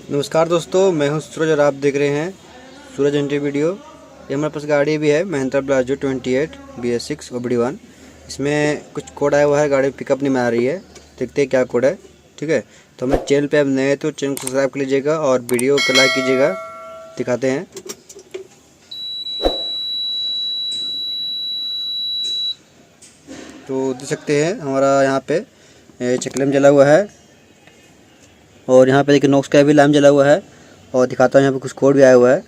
नमस्कार दोस्तों, मैं हूं सूरज और आप देख रहे हैं सूरज एंट्री वीडियो। ये हमारे पास गाड़ी भी है महिंद्रा प्लाजो 28 BS6 OBD1। इसमें कुछ कोड आया हुआ है, गाड़ी पिकअप नहीं में आ रही है। देखते हैं क्या कोड है। ठीक है, तो हमें चैनल पे आप नए तो चैनल को सब्सक्राइब कर लीजिएगा और वीडियो को लाइक कीजिएगा। दिखाते हैं। तो देख सकते हैं हमारा यहाँ पे चेक लैम्प जला हुआ है और यहाँ पे देखिए नॉक्स का भी लैम्प जला हुआ है। और दिखाता हूँ, यहाँ पे कुछ कोड भी आया हुआ है।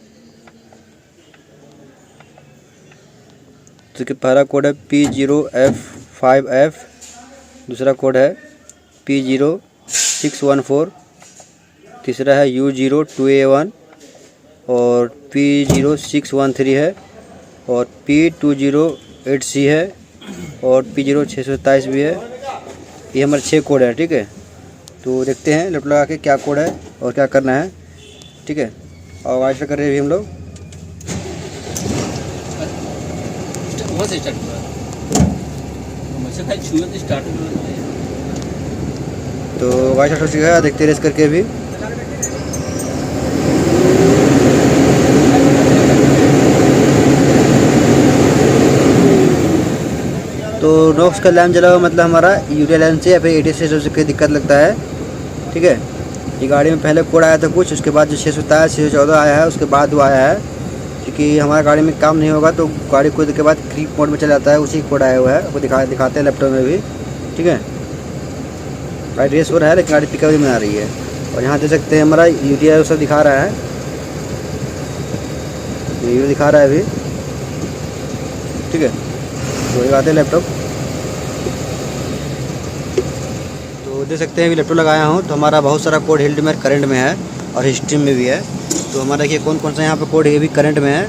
तो पहला कोड है P0F5F, दूसरा कोड है P0614, तीसरा है U02A1 और P0613 है और P208C है और P0627 भी है। ये हमारे 6 कोड है। ठीक है, तो देखते हैं लैपटॉप लगा के क्या कोड है और क्या करना है। ठीक है, और वाइफाई कर रहे हैं अभी हम लोग। तो वाइफाई हो चुका है, देखते रेस करके भी। तो नॉक्स का लैम्प जला हुआ मतलब हमारा यूरिया लैम्प से या फिर ATS से कोई दिक्कत लगता है। ठीक है, ये गाड़ी में पहले कोड आया था कुछ, उसके बाद जो 627 614 आया है, उसके बाद वो आया है। क्योंकि हमारा गाड़ी में काम नहीं होगा तो गाड़ी को के बाद क्रीप मोड में चला जाता है, उसी कोड आया हुआ है। आपको दिखाते हैं लैपटॉप में भी। ठीक है, गाड़ी रेस हो रहा है लेकिन गाड़ी पिकअप में आ रही है। और यहाँ देख सकते हैं हमारा यूरिया सब दिखा रहा है, यूरिया दिखा रहा है अभी। ठीक है, तो दिखाते हैं लैपटॉप। तो देख सकते हैं अभी लैपटॉप लगाया हूँ तो हमारा बहुत सारा कोड हिल्ड में करंट में है और हिस्ट्री में भी है। तो हमारा देखिए कौन कौन सा यहाँ पे कोड ये भी करंट में है।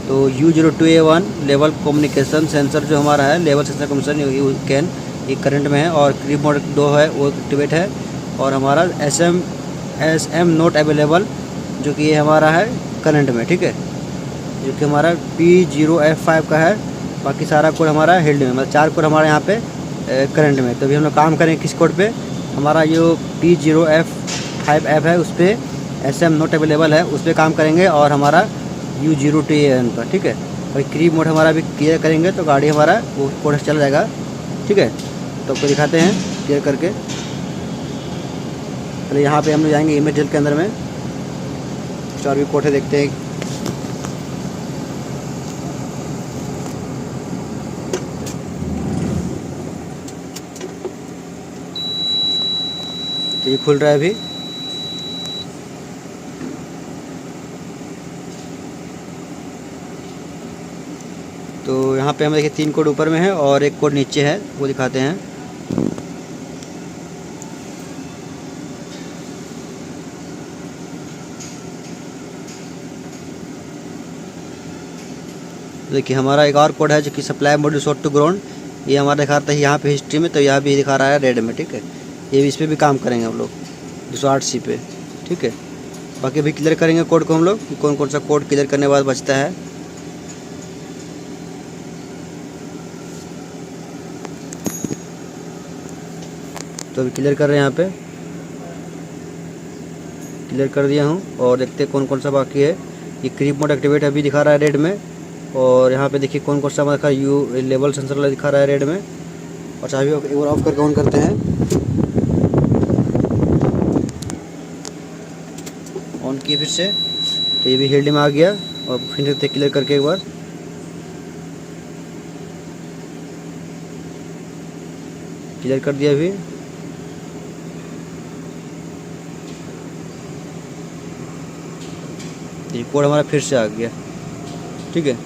तो U02A1 लेवल कम्युनिकेशन सेंसर जो हमारा है, level sensor communication you can, ये करंट में है। और क्रीप मोड 2 है वो एक्टिवेट है। और हमारा SM नॉट अवेलेबल जो कि ये हमारा है करंट में। ठीक है, जो कि हमारा P0F5 का है। बाकी सारा कोड हमारा हिल्ड में, मतलब 4 कोड हमारे यहाँ पे करंट में। तो अभी हम लोग काम करेंगे किस कोड पे, हमारा जो P0F5F है उस पर SM नॉट अवेलेबल है, उस पर काम करेंगे। और हमारा U02A1 पर। ठीक है, और क्रीप मोड हमारा भी क्लियर करेंगे तो गाड़ी हमारा वो कोड चल जाएगा। ठीक है, तो आपको दिखाते हैं क्लियर करके। पहले यहाँ पे हम लोग जाएंगे इमेज जेल के अंदर में, और भी कोड है देखते हैं। तो ये खुल रहा है अभी। तो यहाँ पे हमें देखिए 3 कोड ऊपर में है और 1 कोड नीचे है, वो दिखाते हैं। देखिए हमारा एक और कोड है जो कि supply module short to ground, ये हमारा दिखाता है यहाँ पे हिस्ट्री में। तो यहाँ भी दिखा रहा है रेड में। ठीक है, ये भी इस पर भी काम करेंगे हम लोग 208C पे। ठीक है, बाकी भी क्लियर करेंगे कोड को हम लोग, कौन कौन सा कोड क्लियर करने के बाद बचता है। तो अभी क्लियर कर रहे हैं, यहाँ पे क्लियर कर दिया हूँ। और देखते हैं कौन कौन सा बाकी है। ये क्रीप मोड एक्टिवेट अभी दिखा रहा है रेड में। और यहाँ पे देखिए कौन कौन सा हमारा यू लेवल सेंसर वाला दिखा रहा है रेड में। और चाबी एक बार ऑफ करके ऑन करते हैं। ऑन किए फिर से, तो ये भी हिल्ड में आ गया। और फिर देखते क्लियर करके एक बार। क्लियर कर दिया अभी। ये कोड हमारा फिर से आ गया। ठीक है,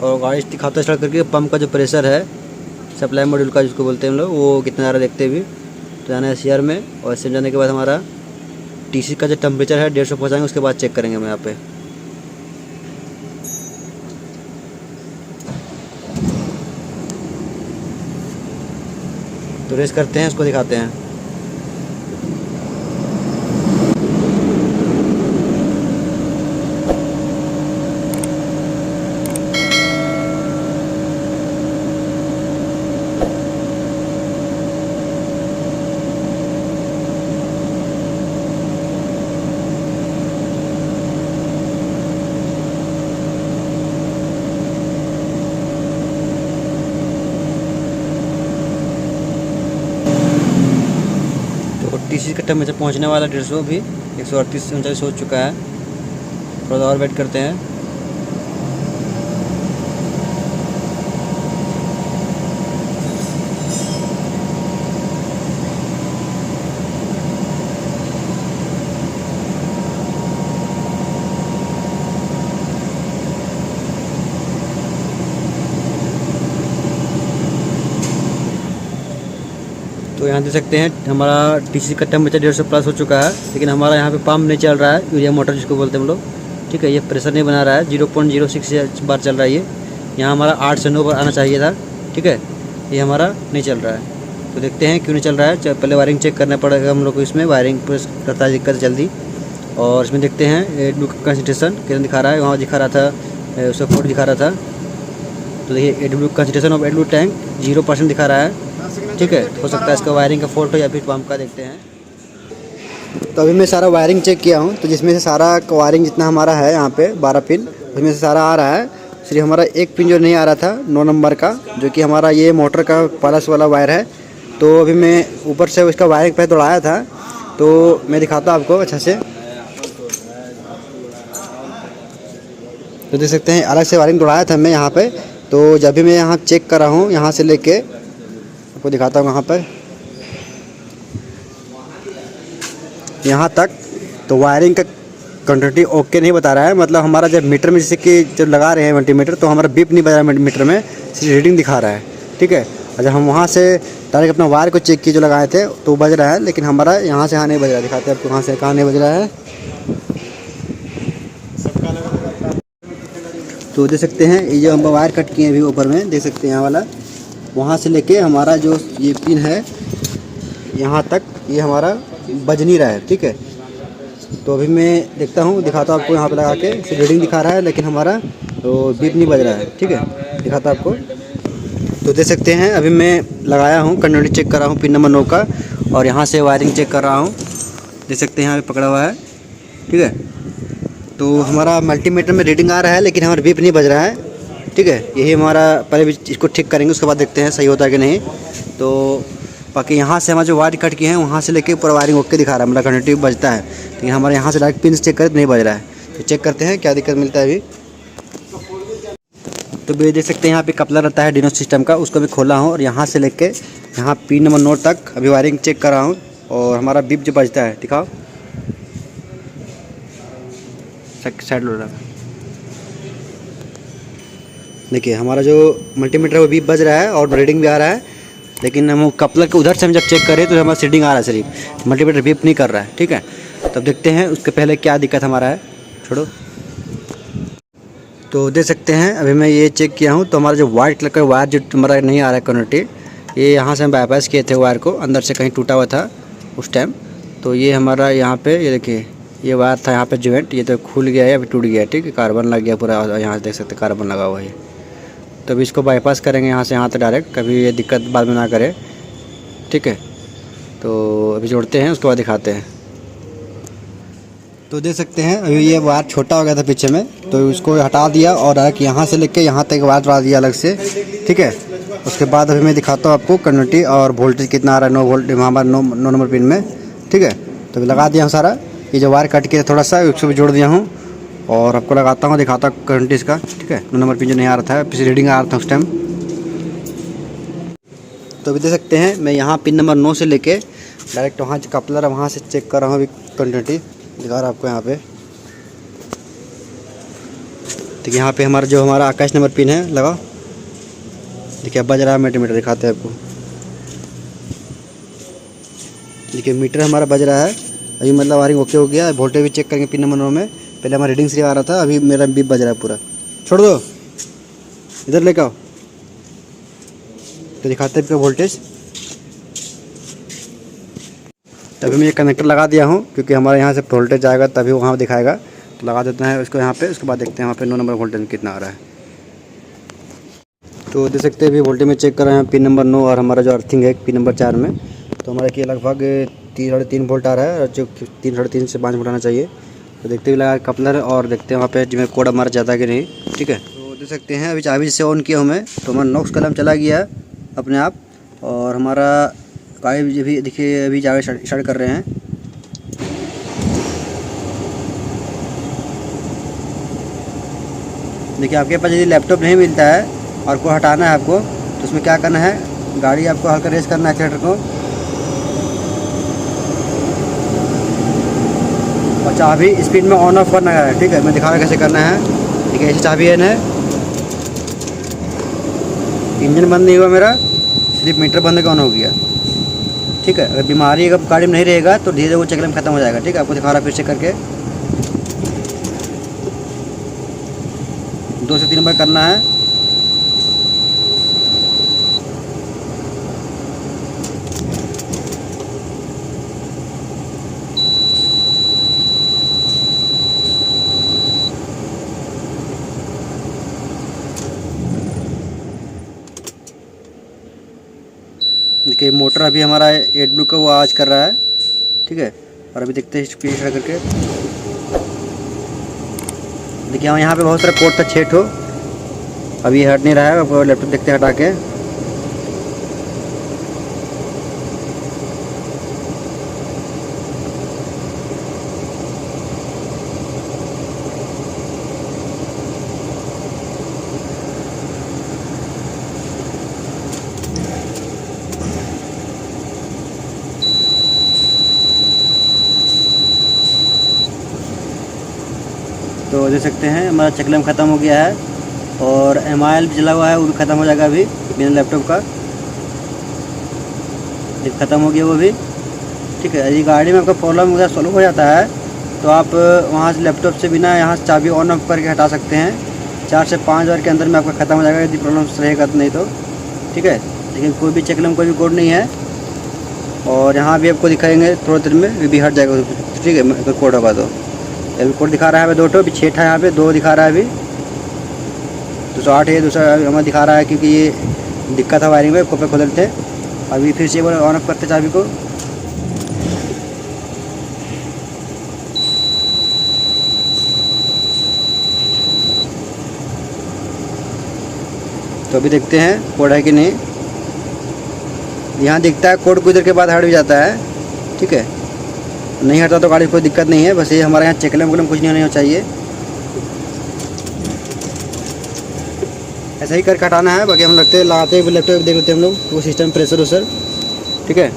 और गाड़ी दिखाता स्टार्ट करके पंप का जो प्रेशर है सप्लाई मॉड्यूल का जिसको बोलते हैं हम लोग, वो कितना ज़्यादा देखते भी। तो जाना है CR में, और SM जाने के बाद हमारा TC का जो टेम्परेचर है 150 पहुँचाएंगे, उसके बाद चेक करेंगे हम यहाँ पे। तो रेस करते हैं, उसको दिखाते हैं। TC कट टेम्परेचर पहुँचने वाला 150 भी 138 39 हो चुका है। थोड़ा और वेट करते हैं। तो यहाँ देख सकते हैं हमारा TC का टेम्परेचर 150 प्लस हो चुका है, लेकिन हमारा यहाँ पे पंप नहीं चल रहा है, यूरिया मोटर जिसको बोलते हैं हम लोग। ठीक है, ये प्रेशर नहीं बना रहा है, 0.06 बार चल रहा है ये। यहाँ हमारा 8 से 9 बार आना चाहिए था। ठीक है, ये हमारा नहीं चल रहा है। तो देखते हैं क्यों नहीं चल रहा है। पहले वायरिंग चेक करना पड़ेगा हम लोग को। इसमें वायरिंग प्रेस करता है दिक्कत जल्दी। और इसमें देखते हैं एडब्ल्यू कंसंट्रेशन कितना दिखा रहा है। वहाँ दिखा रहा था, उसका कोड दिखा रहा था। तो देखिए एडब्ल्यू कंसंट्रेशन ऑफ एडब्ल्यू टैंक 0% दिखा रहा है। ठीक है, हो सकता है इसका वायरिंग का फॉल्ट हो या फिर पंप का। देखते हैं। तो अभी मैं सारा वायरिंग चेक किया हूँ, तो जिसमें से सारा वायरिंग जितना हमारा है यहाँ पे 12 पिन, उसमें से सारा आ रहा है। सिर्फ हमारा एक पिन जो नहीं आ रहा था 9 नंबर का, जो कि हमारा ये मोटर का प्लस वाला वायर है। तो अभी मैं ऊपर से उसका वायरिंग पहले दौड़ाया था, तो मैं दिखाता हूँ आपको अच्छा से। तो देख सकते हैं अलग से वायरिंग दौड़ाया था मैं यहाँ पे। तो जब भी मैं यहाँ चेक कर रहा हूँ, यहाँ से लेके आपको दिखाता हूँ यहाँ पर, यहाँ तक तो वायरिंग का क्वांटिटी ओके नहीं बता रहा है। मतलब हमारा जब मीटर में जैसे कि जब लगा रहे हैं मल्टीमीटर, तो हमारा बीप नहीं बज रहा है मीटर में, सिर्फ रीडिंग दिखा रहा है। ठीक है, और जब हम वहाँ से डायरेक्ट अपना वायर को चेक किए जो लगाए थे, तो बज रहा है, लेकिन हमारा यहाँ से यहाँ नहीं बज रहा है। दिखाते हैं आपको कहाँ से कहाँ नहीं बज रहा है। तो देख सकते हैं ये जो हम वायर कट किए हैं अभी ऊपर में, देख सकते हैं यहाँ वाला, वहाँ से लेके हमारा जो ये पिन है यहाँ तक, ये हमारा बज नहीं रहा है। ठीक है, तो अभी मैं देखता हूँ, दिखाता हूँ आपको यहाँ पे लगा के। रीडिंग दिखा रहा है, लेकिन हमारा तो बीप नहीं बज रहा है। ठीक है, दिखाता हूँ आपको। तो देख सकते हैं अभी मैं लगाया हूँ, कंडक्टर चेक कर रहा हूँ पिन नंबर 9 का, और यहाँ से वायरिंग चेक कर रहा हूँ। देख सकते हैं यहाँ पे पकड़ा हुआ है। ठीक है, तो हमारा मल्टीमीटर में रीडिंग आ रहा है, लेकिन हमारा बीप नहीं बज रहा है। ठीक है, यही हमारा, पहले भी इसको ठीक करेंगे, उसके बाद देखते हैं सही होता है कि नहीं। तो बाकी यहाँ से हमारा जो वायर कट किए हैं, वहाँ से लेके ऊपर वायरिंग ओके दिखा रहा है, मतलब कंटिन्यू बजता है। लेकिन हमारे यहाँ से डायरेक्ट पिन से चेक करें तो नहीं बज रहा है। तो चेक करते हैं क्या दिक्कत मिलता है अभी। तो भी देख सकते हैं यहाँ पे कपलर रहता है डिनो सिस्टम का, उसको भी खोला हूँ, और यहाँ से लेके यहाँ पिन नंबर 9 तक अभी वायरिंग चेक कर रहा हूँ। और हमारा बीप जो बजता है, दिखाओ साइड लो रहा। देखिए हमारा जो मल्टीमीटर है वो बीप बज रहा है और रीडिंग भी आ रहा है, लेकिन हम कपलर के उधर से हम जब चेक करें तो हमारा रीडिंग आ रहा है, सिर्फ मल्टीमीटर बीप नहीं कर रहा है। ठीक है, तब देखते हैं उसके पहले क्या दिक्कत हमारा है। छोड़ो। तो देख सकते हैं अभी मैं ये चेक किया हूँ, तो हमारा जो वाइट कलर का वायर जो हमारा नहीं आ रहा है क्वान्टिटी, ये यहाँ से हम बाईपास किए थे वायर को, अंदर से कहीं टूटा हुआ था उस टाइम। तो ये हमारा यहाँ पे ये देखिए ये वायर था यहाँ पे जॉइंट, ये तो खुल गया है, अभी टूट गया है। ठीक है, कार्बन लग गया पूरा, यहाँ से देख सकते हैं कार्बन लगा हुआ है। तो अभी इसको बाईपास करेंगे यहाँ से यहाँ तक डायरेक्ट, कभी ये दिक्कत बाद में ना करे। ठीक है, तो अभी जोड़ते हैं, उसके बाद दिखाते हैं। तो देख सकते हैं अभी ये वायर छोटा हो गया था पीछे में, तो इसको हटा दिया और डायरेक्ट यहाँ से लेके यहाँ तक वायर जोड़ा दिया अलग से। ठीक है, उसके बाद अभी मैं दिखाता हूँ आपको क्वांटिटी और वोल्टेज कितना आ रहा है 9 वोल्ट हमारा 9 नंबर पिन में। ठीक है, तो अभी लगा दिया हूँ सारा। ये जो वायर कट किया थोड़ा सा, उसको भी जोड़ दिया हूँ और आपको लगाता हूँ, दिखाता हूँ क्वांटिटी इसका। ठीक है, 9 नंबर पिन जो नहीं आ रहा था, पिछले रीडिंग आ रहा था उस टाइम। तो अभी देख सकते हैं मैं यहाँ पिन नंबर 9 से लेके डायरेक्ट वहाँ कपलर है वहाँ से चेक कर रहा हूँ। अभी क्वांटिटी दिखा रहा आपको यहाँ पे। देखिए यहाँ पे हमारा जो हमारा 21 नंबर पिन है लगा, देखिए बज रहा है मल्टीमीटर, दिखाते हैं आपको। देखिए मीटर हमारा बज रहा है अभी, मतलब वायरिंग ओके हो गया। वोल्टेज भी चेक करेंगे पिन नंबर 9 में, पहले हमारा रीडिंग से आ रहा था, अभी मेरा बीप बज रहा है पूरा। छोड़ दो, इधर लेकर आओ, तो दिखाते हैं वोल्टेज। तभी मैं ये कनेक्टर लगा दिया हूँ, क्योंकि हमारे यहाँ से वोल्टेज आएगा तभी वहाँ दिखाएगा। तो लगा देते हैं उसको यहाँ पे, उसके बाद देखते हैं वहाँ पे 9 नंबर वोल्टेज कितना आ रहा है। तो देख सकते हैं अभी वोल्टेज में चेक कर रहे हैं पिन नंबर 9 और हमारा जो अर्थिंग है पिन नंबर 4 में। तो हमारा कि लगभग 3.5 वोल्ट आ रहा है, और जो 3 से 5 वोल्ट आना चाहिए। तो देखते हुए लगा कपलर और देखते हैं वहाँ पे जिसमें कोड हमारा ज़्यादा कि नहीं। ठीक है, तो देख सकते हैं अभी चाबी से ऑन किया हूँ मैं, तो हमारा नॉक्स कलम चला गया अपने आप, और हमारा गाड़ी भी देखिए अभी जाकर स्टार्ट कर रहे हैं। देखिए आपके पास यदि लैपटॉप नहीं मिलता है और को हटाना है आपको, तो उसमें क्या करना है, गाड़ी आपको हल्का रेस करना है एक्सीलेटर को, और चाबी स्पीड में ऑन ऑफ करना है। ठीक है, मैं दिखा रहा कैसे करना है। ठीक है, ऐसी चाबी है ना, इंजन बंद नहीं हुआ मेरा, सिर्फ मीटर बंद का ऑन हो गया। ठीक है, अगर बीमारी अगर गाड़ी में नहीं रहेगा तो धीरे धीरे वो चक्र में ख़त्म हो जाएगा। ठीक है, आपको दिखा रहा फिर से करके 2 से 3 बार करना है। देखिए मोटर अभी हमारा एट ब्लू का वो आवाज़ कर रहा है। ठीक है, और अभी देखते हैं स्पीड करके। देखिए यहाँ पे बहुत सारा कोड था 6 ठो, अभी हट नहीं रहा है। अब लैपटॉप देखते हैं हटा के। तो देख सकते हैं हमारा चकलम ख़त्म हो गया है, और MIL भी जला हुआ है, वो भी ख़त्म हो जाएगा अभी बिना लैपटॉप का। ख़त्म हो गया वो भी। ठीक है, यदि गाड़ी में आपका प्रॉब्लम वगैरह सॉल्व हो जाता है तो आप वहाँ से लैपटॉप से बिना यहाँ से चाबी ऑन ऑफ करके हटा सकते हैं। 4 से 5 हज़ार के अंदर में आपका ख़त्म हो जाएगा, यदि प्रॉब्लम रहेगा तो। नहीं तो ठीक है, लेकिन कोई भी चकलम कोई भी कोड नहीं है। और यहाँ भी आपको दिखाएंगे थोड़ी देर में, भी हट जाएगा। ठीक है, अगर कोड होगा तो। अभी कोड दिखा रहा है 2 ठो, अभी 6 था, यहाँ पे 2 दिखा रहा है अभी। 208 है, दूसरा हमें दिखा रहा है क्योंकि ये दिक्कत है वायरिंग में, कोपे खोल थे। अभी फिर से ऑन ऑफ करते चाबी को। तो अभी देखते हैं कोड है कि नहीं। यहाँ दिखता है कोड कुछ देर के बाद हट भी जाता है। ठीक है, नहीं हटता तो गाड़ी कोई दिक्कत नहीं है, बस ये हमारे यहाँ चेकलम वकलम कुछ नहीं होना चाहिए। ऐसा ही करके हटाना है। बाकी हम लगते हैं लाते हुए लैपटॉप देख लेते हैं हम लोग वो सिस्टम प्रेशर उशर। ठीक है,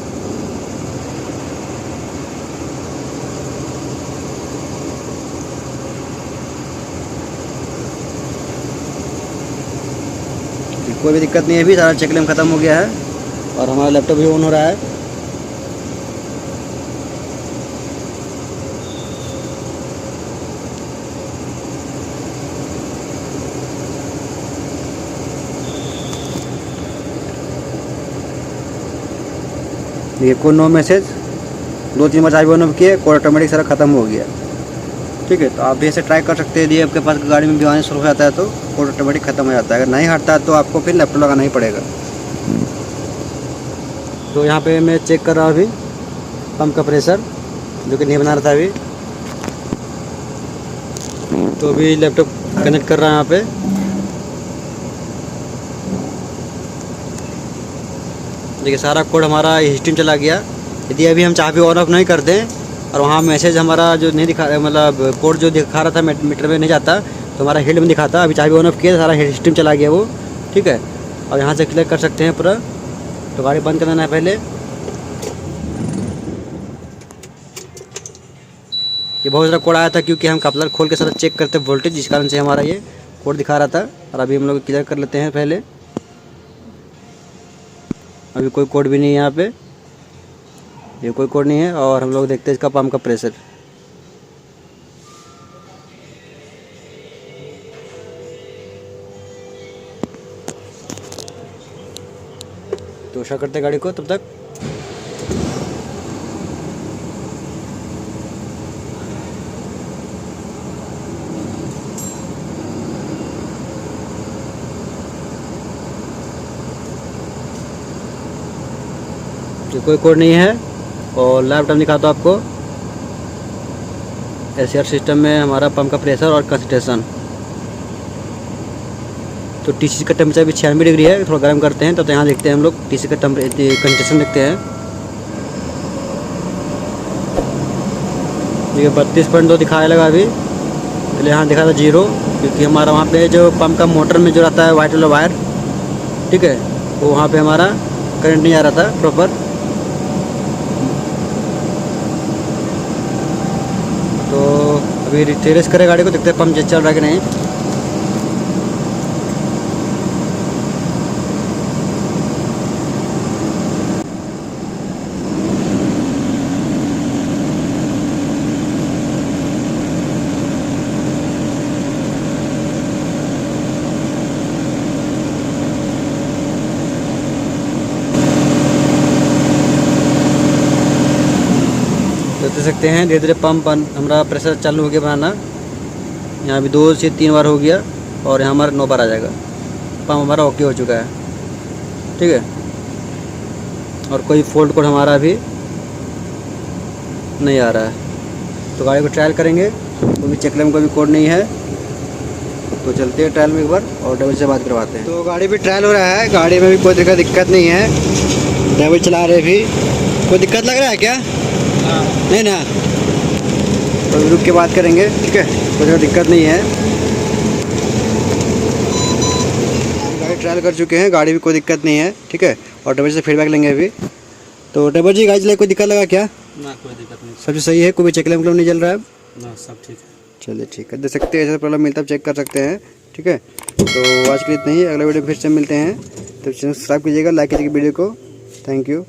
कोई भी दिक्कत नहीं है। अभी सारा चेकलम ख़त्म हो गया है और हमारा लैपटॉप भी ऑन हो रहा है। ये कोई नो मैसेज, 2-3 बार चाबी ऑन ऑफ किए, कोड ऑटोमेटिक सारा ख़त्म हो गया। ठीक है, तो आप भी ऐसे ट्राई कर सकते हैं। यदि आपके पास गाड़ी में बीमारी शुरू हो जाता है तो कोड ऑटोमेटिक ख़त्म हो जाता है। अगर नहीं हटता है तो आपको फिर लैपटॉप लगाना ही पड़ेगा। तो यहाँ पे मैं चेक कर रहा हूँ अभी पंप का प्रेशर, जो कि नहीं बना रहा था अभी। तो अभी लैपटॉप कनेक्ट कर रहा है यहाँ पे। देखिए सारा कोड हमारा हिस्ट्री में चला गया। यदि अभी हम चाबी ऑन ऑफ नहीं कर दें और वहाँ मैसेज हमारा जो नहीं दिखा, मतलब कोड जो दिखा रहा था मीटर में नहीं जाता, तो हमारा हेड में दिखाता। अभी चाबी ऑन ऑफ किया, सारा हिस्ट्री में चला गया वो। ठीक है, और यहाँ से क्लिक कर सकते हैं पूरा। तो गाड़ी बंद कर देना है पहले। ये बहुत ज़्यादा कोड आया था क्योंकि हम कपलर खोल के सारा चेक करते वोल्टेज, जिस कारण से हमारा ये कोड दिखा रहा था। और अभी हम लोग क्लियर कर लेते हैं पहले। अभी कोई कोड भी नहीं है यहाँ पे, ये कोई कोड नहीं है। और हम लोग देखते हैं इसका पंप का प्रेशर। तो स्टार्ट करते हैं गाड़ी को तब तक। ये कोई कोड नहीं है। और लैपटॉप दिखाता हूँ आपको। एसीआर सिस्टम में हमारा पंप का प्रेशर और कंसंट्रेशन। तो टीसी का टेम्परेचर भी 96 डिग्री है। थोड़ा गर्म करते हैं तो यहाँ देखते हैं हम लोग टीसी का कंसंट्रेशन देखते हैं। ये 32.2 दिखाया लगा अभी, पहले यहाँ दिखा था 0, क्योंकि हमारा वहाँ पे जो पंप का मोटर में जो रहता है वाइट वाला वायर, ठीक है, वो वहाँ पे हमारा करंट नहीं आ रहा था प्रॉपर। तो अभी रिटेरेस करें गाड़ी को, देखते हैं पंप चल रहा है कि नहीं। तो देख सकते हैं धीरे धीरे पंप हमारा प्रेशर चालू हो गया बनाना। यहाँ भी 2 से 3 बार हो गया और यहाँ हमारा 9 बार आ जाएगा। पंप हमारा ओके हो चुका है, ठीक है। और कोई फॉल्ट कोड हमारा अभी नहीं आ रहा है। तो गाड़ी को ट्रायल करेंगे, कोई चेकले में कोई भी कोड नहीं है। तो चलते हैं ट्रायल में एक बार और ड्राइवर से बात करवाते हैं। तो गाड़ी भी ट्रायल हो रहा है, गाड़ी में भी कोई दिक्कत नहीं है। ड्राइवर चला रहे भी, कोई दिक्कत लग रहा है क्या? नहीं ना, तो रुक के बात करेंगे, ठीक है। कोई दिक्कत नहीं है। गाड़ी ट्रायल कर चुके हैं, गाड़ी भी कोई दिक्कत नहीं है, ठीक है। और ड्राइवर से फीडबैक लेंगे अभी। तो ड्राइवर जी, गाड़ी चलाए कोई दिक्कत लगा क्या? ना, कोई दिक्कत नहीं। सब सही है, कोई भी चेकलम नहीं चल रहा है? ना, सब ठीक है। चलिए ठीक है, देख सकते हैं ऐसा प्रॉब्लम मिलता है, चेक कर सकते हैं, ठीक है। तो आज के लिए इतना ही, अगला वीडियो फिर से मिलते हैं। तो चैनल सब्सक्राइब कीजिएगा, लाइक कीजिएगा वीडियो को। Thank you.